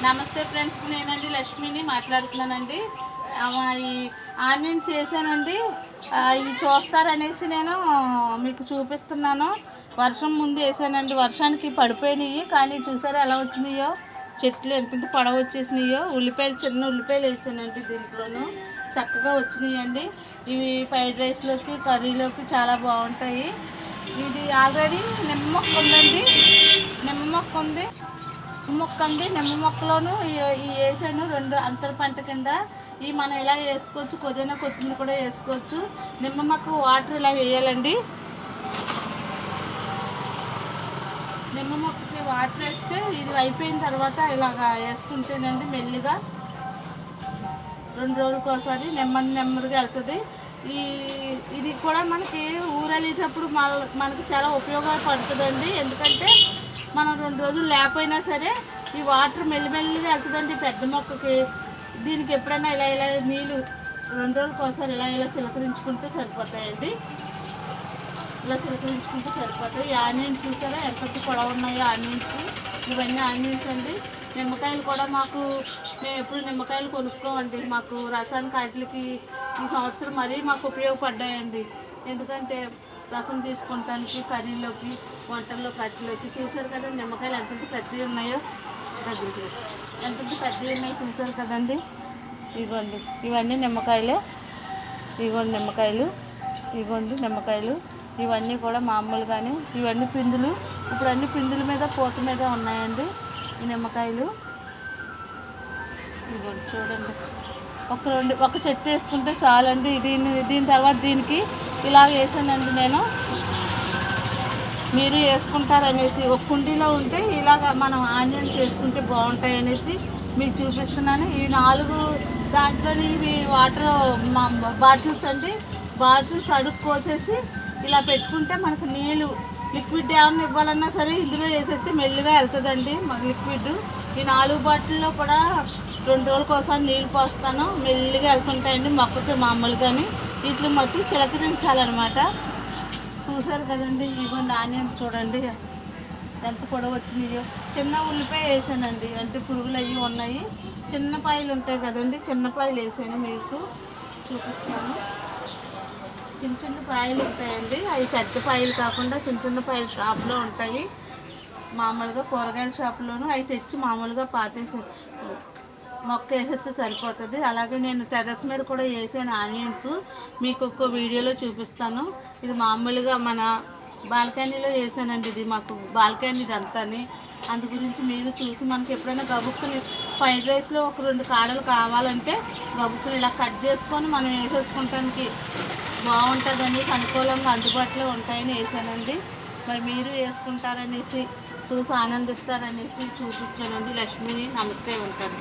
నమస్తే ఫ్రెండ్స్, నేనండి లక్ష్మిని మాట్లాడుతున్నానండి. ఈ ఆనియన్స్ చేశానండి. ఇవి చూస్తారనేసి నేను మీకు చూపిస్తున్నాను. వర్షం ముందు వేసానండి, వర్షానికి పడిపోయినాయి. కానీ చూసారా ఎలా వచ్చినాయో, చెట్లు ఎంతెంత పొడవు వచ్చేసినాయో. ఉల్లిపాయలు, చిన్న ఉల్లిపాయలు వేసానండి, దీంట్లోనూ చక్కగా వచ్చినాయండి. ఇవి ఫ్రైడ్ రైస్లోకి, కర్రీలోకి చాలా బాగుంటాయి. ఇది ఆల్రెడీ నిమ్మ మొక్క ఉందండి, నిమ్మ మొక్క ఉంది. మొక్క అండి, నిమ్మ మొక్కలోను వేసాను 2 అంతర పంట కింద. ఇవి మనం ఇలా వేసుకోవచ్చు, పుదీనా కొత్తిమీర కూడా వేసుకోవచ్చు. నిమ్మ మొక్క వాటర్ ఇలా వేయాలండి. నిమ్మ మొక్కకి వాటర్ వేస్తే ఇది అయిపోయిన తర్వాత ఇలాగ వేసుకుంటేనండి మెల్లిగా 2 రోజులకు ఒకసారి నెమ్మదిగా వెళ్తుంది. ఇది కూడా మనకి ఊరెళ్ళేటప్పుడు మనకి చాలా ఉపయోగపడుతుందండి. ఎందుకంటే మనం 2 రోజులు లేకపోయినా సరే ఈ వాటర్ మెల్లిమెల్లిగా వెళ్తుందండి పెద్ద మొక్కకి. దీనికి ఎప్పుడైనా ఇలా నీళ్ళు 2 రోజులకు ఒకసారి ఇలా చిలకరించుకుంటే సరిపోతాయండి. ఇలా చిలకరించుకుంటే సరిపోతాయి. ఈ ఆనియన్స్ చూసారా ఎంత పొడవు ఉన్నాయో ఆనియన్స్. ఇవన్నీ ఆనియన్స్ అండి. నిమ్మకాయలు కూడా మేము ఎప్పుడు నిమ్మకాయలు కొనుక్కోమండి. మాకు రసానికి వాటికి ఈ సంవత్సరం మరీ మాకు ఉపయోగపడ్డాయండి. ఎందుకంటే రసం తీసుకుంటానికి, కర్రీలోకి, వంటల్లో కట్టిలోకి. చూసారు కదా నిమ్మకాయలు ఎంతెంత పెద్దవి ఉన్నాయో, దగ్గరికి ఎంతెంత పెద్దవి ఉన్నాయో చూసారు కదండి. ఇదిగోండి, ఇవన్నీ నిమ్మకాయలే. ఇదిగోండి నిమ్మకాయలు, ఇదిగోండి నిమ్మకాయలు. ఇవన్నీ కూడా మామూలుగానే, ఇవన్నీ పిందులు. ఇప్పుడు అన్ని పిందుల మీద, పూత మీద ఉన్నాయండి ఈ నిమ్మకాయలు. ఇదిగోండి చూడండి, ఒక చెట్టు వేసుకుంటే చాలండి. దీని తర్వాత దీనికి ఇలా వేసానండి నేను. మీరు వేసుకుంటారనేసి, ఒక కుండీలో ఉంటే ఇలాగ మనం ఆనియన్స్ వేసుకుంటే బాగుంటాయి అనేసి మీకు చూపిస్తున్నాను. ఈ 4 దాంట్లోని ఇవి వాటర్ బాటిల్స్ అండి. బాటిల్స్ అడుగు కోసేసి ఇలా పెట్టుకుంటే మనకు నీళ్ళు, లిక్విడ్ ఏమన్నా ఇవ్వాలన్నా సరే ఇందులో వేసేస్తే మెల్లిగా వెళ్తుందండి మాకు లిక్విడ్. ఈ 4 బాటిల్లో కూడా 2 రోజులకు ఒకసారి నీళ్ళు పోస్తాను, మెల్లిగా వెళ్తుంటాయండి మొక్కకి. మామూలుగాని వీటిని మట్టి చిలకరించాలన్నమాట. చూసారు కదండి, ఇవ్వండి ఆనియన్స్ చూడండి ఎంత పొడవు వచ్చినాయో. చిన్న ఉల్లిపాయ వేసానండి, అంటే పురుగులు అవి ఉన్నాయి. చిన్న పాయలు ఉంటాయి కదండి, చిన్న పాయలు వేసాను, మీకు చూపిస్తాను. చిన్న పాయలు ఉంటాయండి, అవి పెద్ద పాయలు కాకుండా చిన్న పాయలు షాప్లో ఉంటాయి. మామూలుగా కూరగాయల షాపులోను అవి తెచ్చి మామూలుగా పాతేసి మొక్క వేసేస్తే సరిపోతుంది. అలాగే నేను టెర్రస్ మీద కూడా వేసాను ఆనియన్స్, మీకు ఒక్క వీడియోలో చూపిస్తాను. ఇది మామూలుగా మన బాల్కనీలో వేసానండి. ఇది మాకు బాల్కనీ అంతాని. అందు గురించి మీరు చూసి మనకి ఎప్పుడైనా గబుక్కుని ఫ్రైడ్ రైస్లో ఒక 2 కాడలు కావాలంటే గబుక్కుని ఇలా కట్ చేసుకొని మనం వేసేసుకుంటానికి బాగుంటుందని, అనుకూలంగా అందుబాటులో ఉంటాయని వేసానండి. మరి మీరు వేసుకుంటారనేసి, చూసి ఆనందిస్తారనేసి చూపించానండి. లక్ష్మిని, నమస్తే, ఉంటాను.